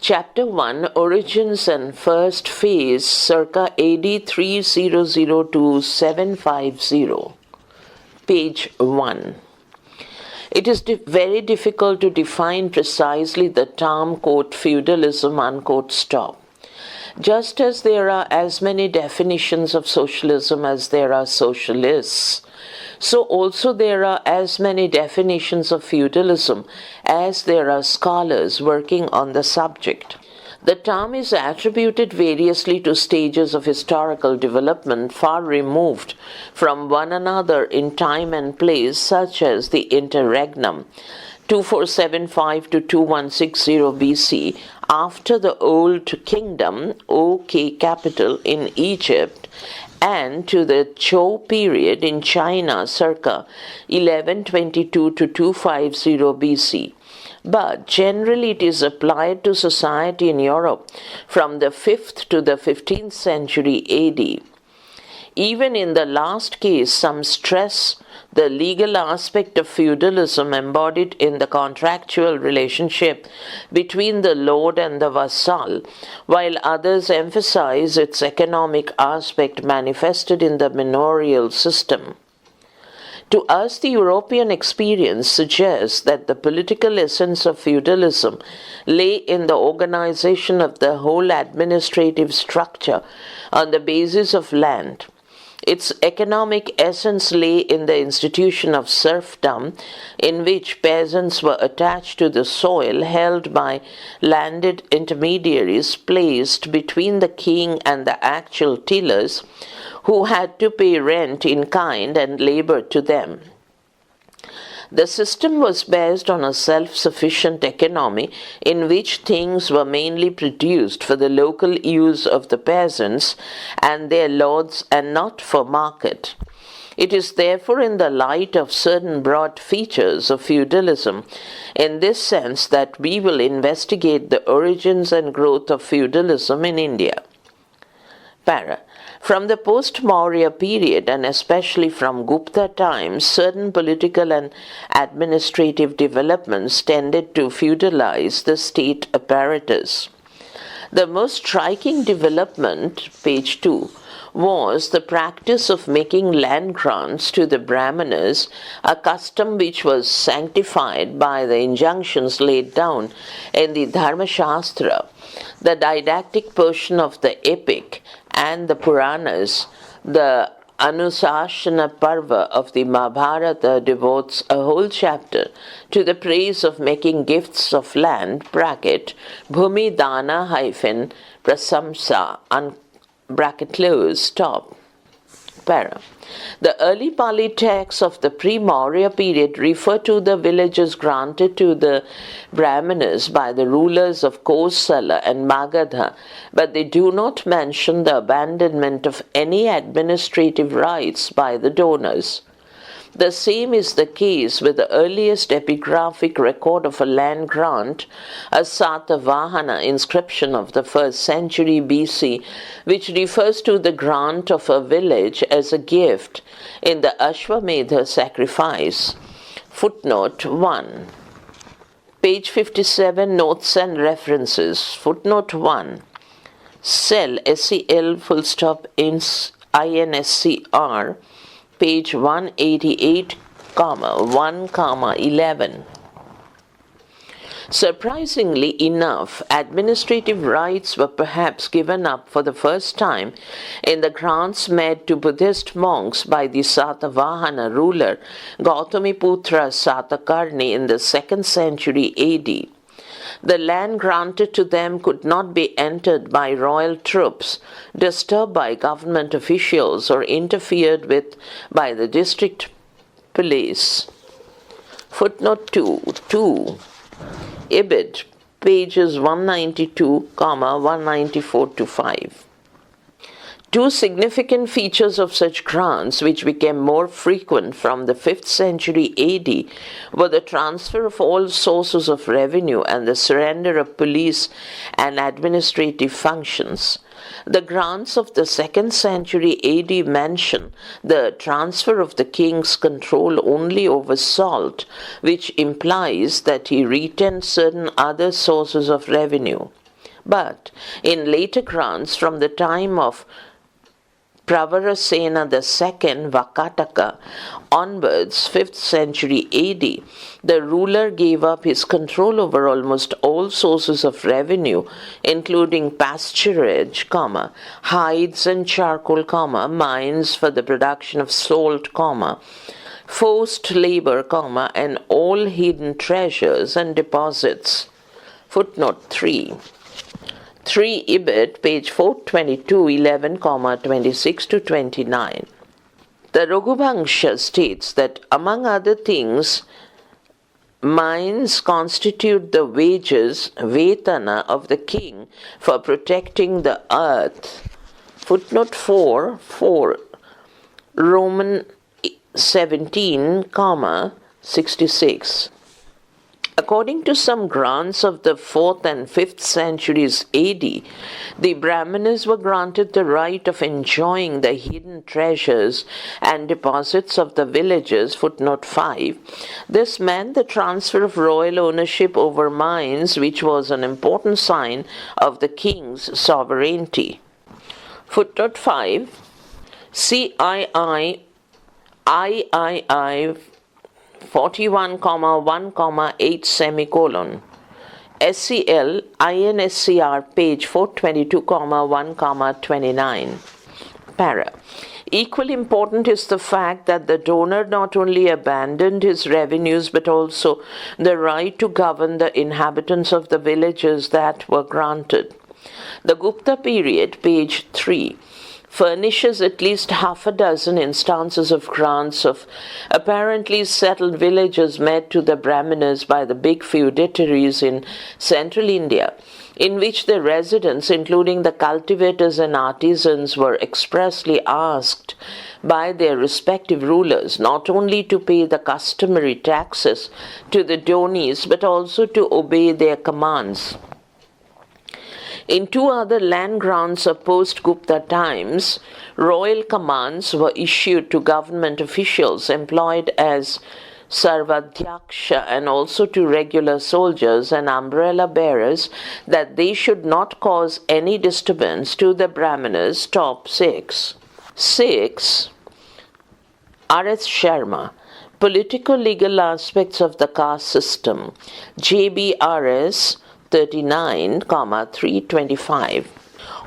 Chapter 1 Origins and First Phase circa AD 300 to 750. Page 1. It is very difficult to define precisely the term quote, feudalism unquote, stop. Just as there are as many definitions of socialism as there are socialists, so also there are as many definitions of feudalism as there are scholars working on the subject. The term is attributed variously to stages of historical development far removed from one another in time and place, such as the interregnum 2475 to 2160 BC, after the Old Kingdom, OK capital, in Egypt, and to the Zhou period in China circa 1122 to 250 BC. But generally it is applied to society in Europe from the 5th to the 15th century AD. Even in the last case, some stress the legal aspect of feudalism embodied in the contractual relationship between the lord and the vassal, while others emphasize its economic aspect manifested in the manorial system. To us, the European experience suggests that the political essence of feudalism lay in the organization of the whole administrative structure on the basis of land. Its economic essence lay in the institution of serfdom, in which peasants were attached to the soil held by landed intermediaries placed between the king and the actual tillers, who had to pay rent in kind and labor to them. The system was based on a self-sufficient economy in which things were mainly produced for the local use of the peasants and their lords and not for market. It is therefore in the light of certain broad features of feudalism, in this sense, that we will investigate the origins and growth of feudalism in India. Para. From the post-Maurya period, and especially from Gupta times, certain political and administrative developments tended to feudalize the state apparatus. The most striking development, page 2, was the practice of making land grants to the Brahmanas, a custom which was sanctified by the injunctions laid down in the Dharma Shastra, the didactic portion of the epic, and the Puranas. The Anusashana Parva of the Mahabharata devotes a whole chapter to the praise of making gifts of land, bracket, Bhumi Dana - Prasamsa, bracket close, stop. Para. The early Pali texts of the pre-Maurya period refer to the villages granted to the Brahmanas by the rulers of Kosala and Magadha, but they do not mention the abandonment of any administrative rights by the donors. The same is the case with the earliest epigraphic record of a land grant, a Satavahana inscription of the 1st century BC, which refers to the grant of a village as a gift in the Ashwamedha sacrifice. Footnote 1. Page 57, Notes and References. Footnote 1. Cell, SEL, full stop, INSCR, page 188, 1, 11. Surprisingly enough, administrative rights were perhaps given up for the first time in the grants made to Buddhist monks by the Satavahana ruler Gautamiputra Satakarni in the 2nd century AD. The land granted to them could not be entered by royal troops, disturbed by government officials, or interfered with by the district police. Footnote 2. Ibid, pages 192, 194 to 5. Two significant features of such grants, which became more frequent from the 5th century AD, were the transfer of all sources of revenue and the surrender of police and administrative functions. The grants of the 2nd century AD mention the transfer of the king's control only over salt, which implies that he retained certain other sources of revenue. But in later grants from the time of Pravarasena II Vakataka onwards, 5th century AD, the ruler gave up his control over almost all sources of revenue, including pasturage, hides and charcoal, mines for the production of salt, forced labor, and all hidden treasures and deposits. Footnote 3. 3 Ibid, page 422, 11, 26 to 29. The Raghubhangsha states that, among other things, mines constitute the wages, vetana, of the king for protecting the earth. Footnote 4, Roman 17, 66. According to some grants of the 4th and 5th centuries AD, the Brahmanas were granted the right of enjoying the hidden treasures and deposits of the villages. Footnote 5. This meant the transfer of royal ownership over mines, which was an important sign of the king's sovereignty. Footnote 5. CII 41,1,8 semicolon. SCL INSCR page 422, 1, 29. Para. Equally important is the fact that the donor not only abandoned his revenues but also the right to govern the inhabitants of the villages that were granted. The Gupta period, page 3, furnishes at least half a dozen instances of grants of apparently settled villages made to the Brahmanas by the big feudatories in central India, in which the residents, including the cultivators and artisans, were expressly asked by their respective rulers not only to pay the customary taxes to the donis but also to obey their commands. In 2 other land grants of post-Gupta times, royal commands were issued to government officials employed as Sarvadhyaksha and also to regular soldiers and umbrella bearers that they should not cause any disturbance to the Brahmanas. Top 6. 6. S Sarma. Political legal aspects of the caste system. JBRS 39, 325.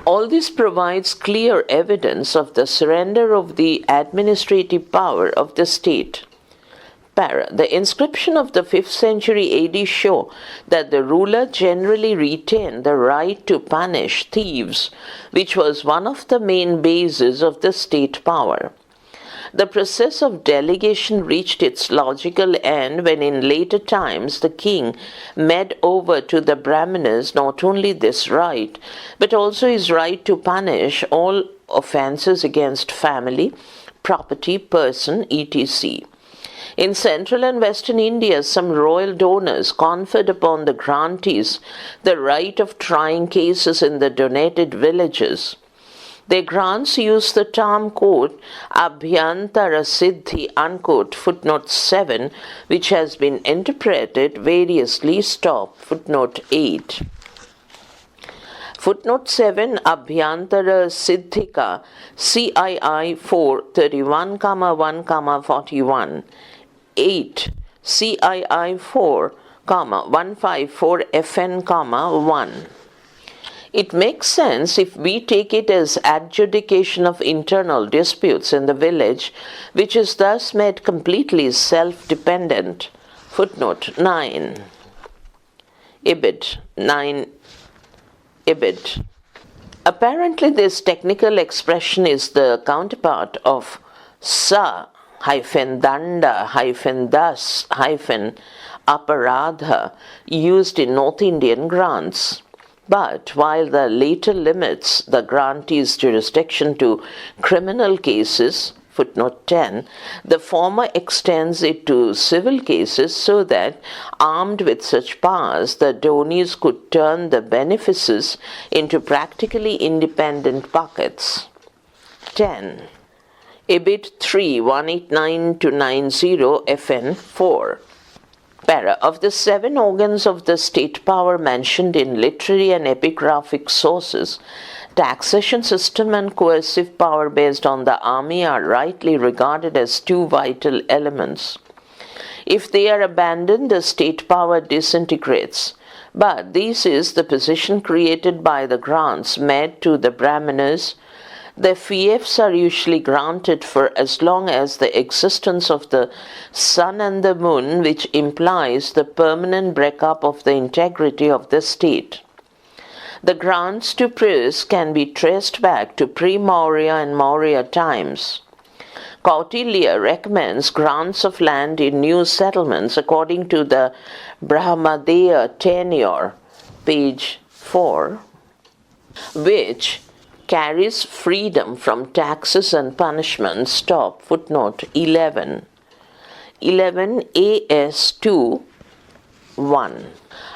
All this provides clear evidence of the surrender of the administrative power of the state. Para. The inscription of the 5th century AD show that the ruler generally retained the right to punish thieves, which was one of the main bases of the state power. The process of delegation reached its logical end when in later times the king made over to the Brahmanas not only this right, but also his right to punish all offences against family, property, person, etc. In central and western India, some royal donors conferred upon the grantees the right of trying cases in the donated villages. Their grants use the term, quote, Abhyantara Siddhi, unquote, footnote 7, which has been interpreted variously. Stop. Footnote 8. Footnote 7, Abhyantara Siddhika, CII 4, 31, 1, 41. 8. CII 4, 154 FN, 1. It makes sense if we take it as adjudication of internal disputes in the village, which is thus made completely self-dependent. Footnote 9. Ibid. 9. Ibid. Apparently this technical expression is the counterpart of sa-das-aparadha used in North Indian grants. But while the later limits the grantee's jurisdiction to criminal cases, footnote 10, the former extends it to civil cases so that, armed with such powers, the donis could turn the benefices into practically independent pockets. 10. Ibid 3, 189-90 FN 4. Para. Of the 7 organs of the state power mentioned in literary and epigraphic sources, taxation system and coercive power based on the army are rightly regarded as 2 vital elements. If they are abandoned, the state power disintegrates. But this is the position created by the grants made to the Brahmanas. The fiefs are usually granted for as long as the existence of the sun and the moon, which implies the permanent breakup of the integrity of the state. The grants to priests can be traced back to pre-Maurya and Maurya times. Kautilya recommends grants of land in new settlements according to the Brahmadeya tenure, page 4, which carries freedom from taxes and punishments. Stop. Footnote 11. 11 AS 2 1.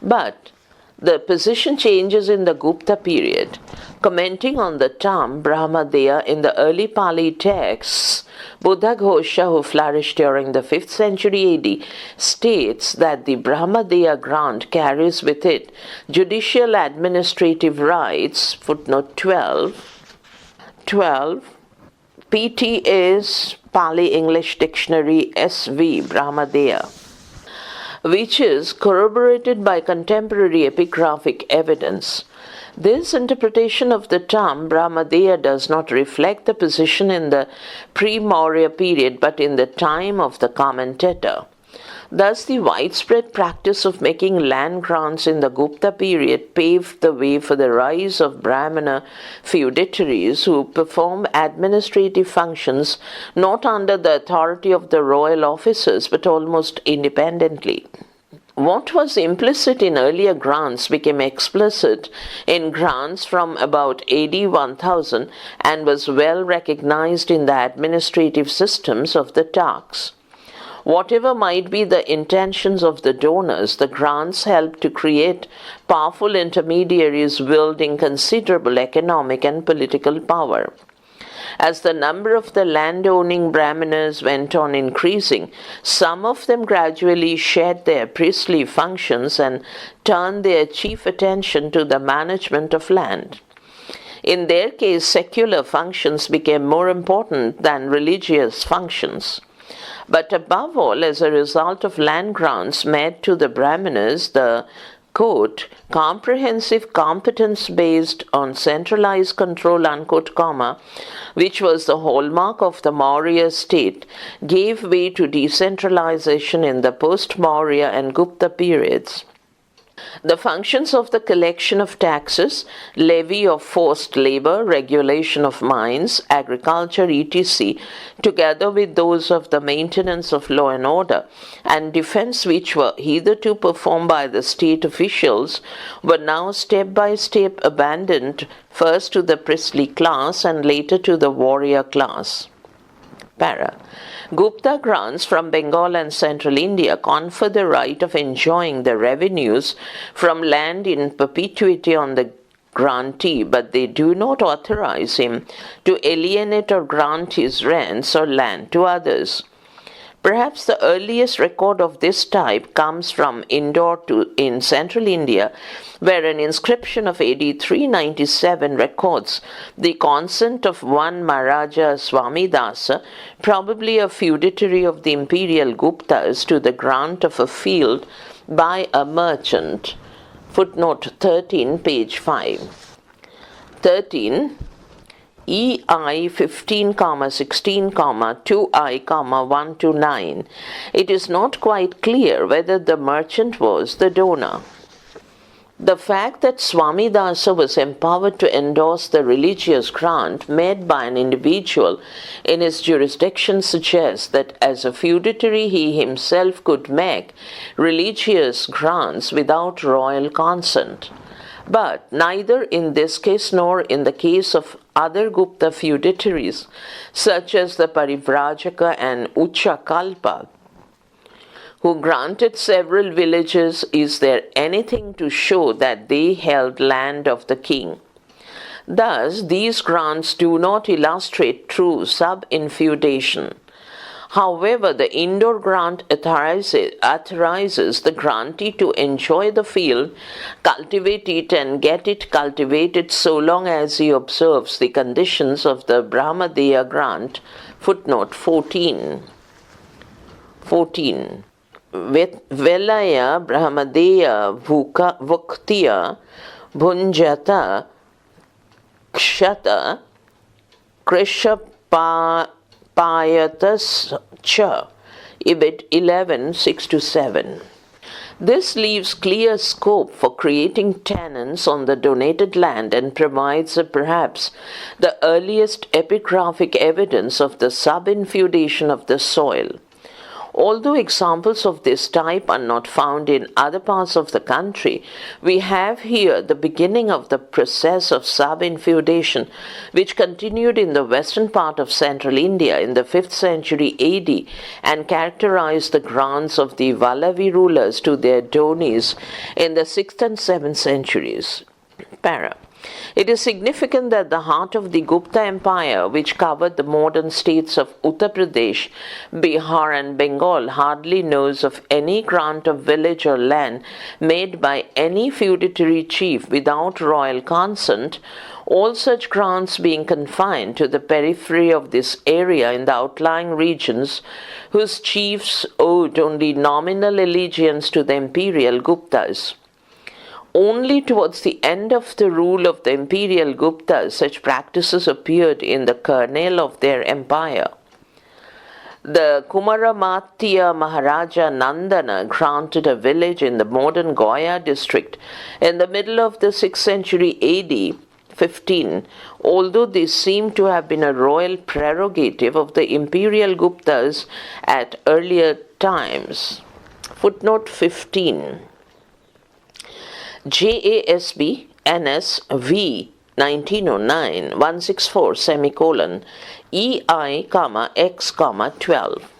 But the position changes in the Gupta period. Commenting on the term Brahmadeya in the early Pali texts, Buddha Ghosha, who flourished during the 5th century AD, states that the Brahmadeya grant carries with it judicial administrative rights. Footnote 12. 12. PTA's Pali English Dictionary SV Brahmadeya, which is corroborated by contemporary epigraphic evidence. This interpretation of the term Brahmadeya does not reflect the position in the pre-Maurya period but in the time of the commentator. Thus, the widespread practice of making land grants in the Gupta period paved the way for the rise of Brahmana feudatories who perform administrative functions not under the authority of the royal officers but almost independently. What was implicit in earlier grants became explicit in grants from about AD 1000 and was well recognized in the administrative systems of the Turks. Whatever might be the intentions of the donors, the grants helped to create powerful intermediaries wielding considerable economic and political power. As the number of the land-owning Brahmanas went on increasing, some of them gradually shed their priestly functions and turned their chief attention to the management of land. In their case, secular functions became more important than religious functions. But above all, as a result of land grants made to the Brahmanas, the quote, comprehensive competence based on centralized control, unquote, comma, which was the hallmark of the Maurya state, gave way to decentralization in the post-Maurya and Gupta periods. The functions of the collection of taxes, levy of forced labor, regulation of mines, agriculture, etc., together with those of the maintenance of law and order and defense, which were hitherto performed by the state officials, were now step by step abandoned, first to the priestly class and later to the warrior class. Para. Gupta grants from Bengal and central India confer the right of enjoying the revenues from land in perpetuity on the grantee, but they do not authorize him to alienate or grant his rents or land to others. Perhaps the earliest record of this type comes from Indore in central India, where an inscription of AD 397 records the consent of one Maharaja Swami Dasa, probably a feudatory of the imperial Guptas, to the grant of a field by a merchant. Footnote 13, page 5. 13. EI 15, 16, 2I, 1 to 9. It is not quite clear whether the merchant was the donor. The fact that Swami Dasa was empowered to endorse the religious grant made by an individual in his jurisdiction suggests that as a feudatory he himself could make religious grants without royal consent. But neither in this case nor in the case of other Gupta feudatories, such as the Parivrajaka and Uchakalpa, who granted several villages, is there anything to show that they held land of the king. Thus, these grants do not illustrate true sub-infeudation. However, the indoor grant authorizes the grantee to enjoy the field, cultivate it, and get it cultivated so long as he observes the conditions of the Brahmadeya grant. Footnote 14. Velaya Brahmadeya Vuktiya Bhunjata Kshata Krishapayatas Cha. Ibid 11:6-7. This leaves clear scope for creating tenants on the donated land and provides perhaps the earliest epigraphic evidence of the sub-infeudation of the soil. Although examples of this type are not found in other parts of the country, we have here the beginning of the process of sub-infeudation, which continued in the western part of central India in the 5th century AD and characterized the grants of the Vallavi rulers to their donis in the 6th and 7th centuries. Para. It is significant that the heart of the Gupta Empire, which covered the modern states of Uttar Pradesh, Bihar, and Bengal, hardly knows of any grant of village or land made by any feudatory chief without royal consent, all such grants being confined to the periphery of this area in the outlying regions, whose chiefs owed only nominal allegiance to the imperial Guptas. Only towards the end of the rule of the imperial Guptas such practices appeared in the kernel of their empire. The Kumaramatya Maharaja Nandana granted a village in the modern Goya district in the middle of the 6th century AD 15, although this seemed to have been a royal prerogative of the imperial Guptas at earlier times. Footnote 15. JASB NS V 1909 164 semicolon EI, X, 12.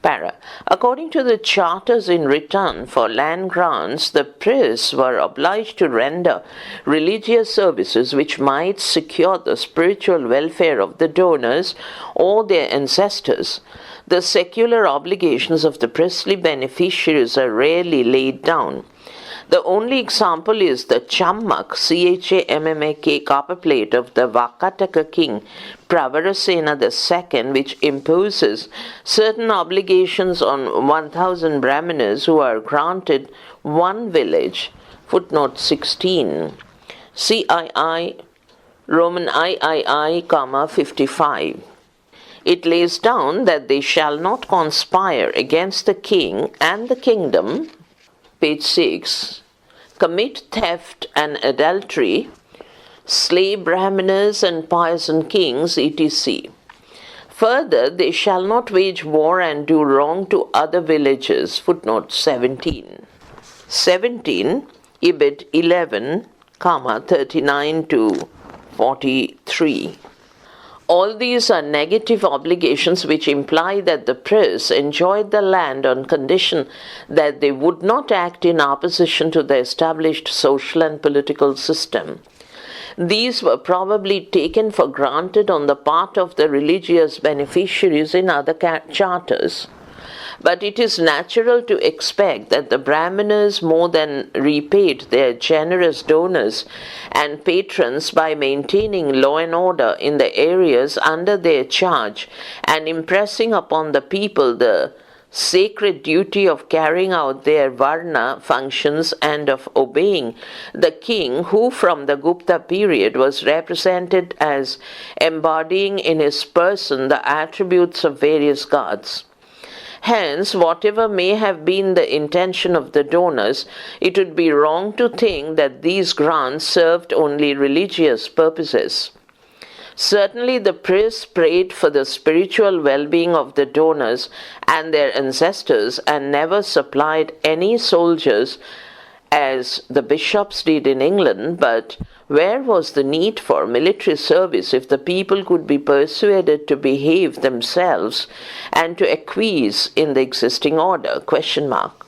Para. According to the charters, in return for land grants, the priests were obliged to render religious services which might secure the spiritual welfare of the donors or their ancestors. The secular obligations of the priestly beneficiaries are rarely laid down. The only example is the Chammak, Chammak copperplate of the Vakataka king Pravarasena II, which imposes certain obligations on 1,000 Brahmanas who are granted one village. Footnote 16. CII, Roman III, 55. It lays down that they shall not conspire against the king and the kingdom. Page 6. Commit theft and adultery, slay Brahmanas and poison kings, etc. Further, they shall not wage war and do wrong to other villages. Footnote 17. 17. Ibid 11, 39-43. All these are negative obligations which imply that the priests enjoyed the land on condition that they would not act in opposition to the established social and political system. These were probably taken for granted on the part of the religious beneficiaries in other charters. But it is natural to expect that the Brahmanas more than repaid their generous donors and patrons by maintaining law and order in the areas under their charge and impressing upon the people the sacred duty of carrying out their varna functions and of obeying the king, who from the Gupta period was represented as embodying in his person the attributes of various gods. Hence, whatever may have been the intention of the donors, it would be wrong to think that these grants served only religious purposes. Certainly, the priests prayed for the spiritual well-being of the donors and their ancestors and never supplied any soldiers as the bishops did in England, but where was the need for military service if the people could be persuaded to behave themselves and to acquiesce in the existing order? Question mark.